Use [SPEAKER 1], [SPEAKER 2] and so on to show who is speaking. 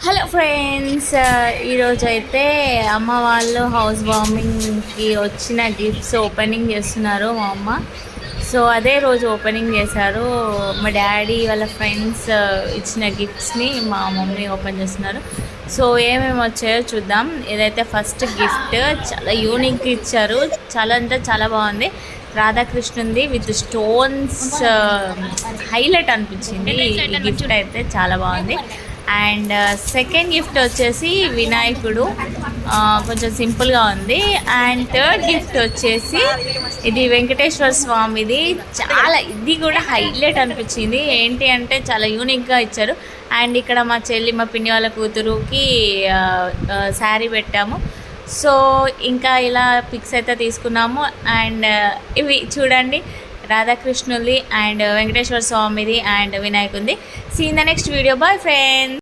[SPEAKER 1] Hello friends, ఈరోజు అయితే అమ్మ వాళ్ళు హౌస్ వార్మింగ్కి వచ్చిన గిఫ్ట్స్ ఓపెనింగ్ చేస్తున్నారు మా అమ్మ. సో అదే రోజు ఓపెనింగ్ చేశారు. మా డాడీ వాళ్ళ ఫ్రెండ్స్ ఇచ్చిన గిఫ్ట్స్ని మా మమ్మీ ఓపెన్ చేస్తున్నారు. సో ఏమేమి వచ్చాయో చూద్దాం. ఇదైతే ఫస్ట్ గిఫ్ట్ చాలా యూనిక్ ఇచ్చారు. చాలా అంటే చాలా బాగుంది. రాధాకృష్ణుంది విత్ స్టోన్స్, హైలైట్ అనిపించింది. ఈ గిఫ్ట్ అయితే చాలా బాగుంది. అండ్ సెకండ్ గిఫ్ట్ వచ్చేసి వినాయకుడు, కొంచెం సింపుల్గా ఉంది. అండ్ థర్డ్ గిఫ్ట్ వచ్చేసి ఇది వెంకటేశ్వర స్వామిది. ఇది కూడా హైలైట్ అనిపించింది. ఏంటి అంటే చాలా యూనిక్గా ఇచ్చారు. అండ్ ఇక్కడ మా చెల్లి, మా పిన్ని వాళ్ళ కూతురుకి శారీ పెట్టాము. సో ఇంకా ఇలా పిక్స్ అయితే తీసుకున్నాము. అండ్ ఇవి చూడండి, రాధాకృష్ణుది అండ్ వెంకటేశ్వర స్వామిది అండ్ వినాయకుడిది. See in the next video. Bye friends.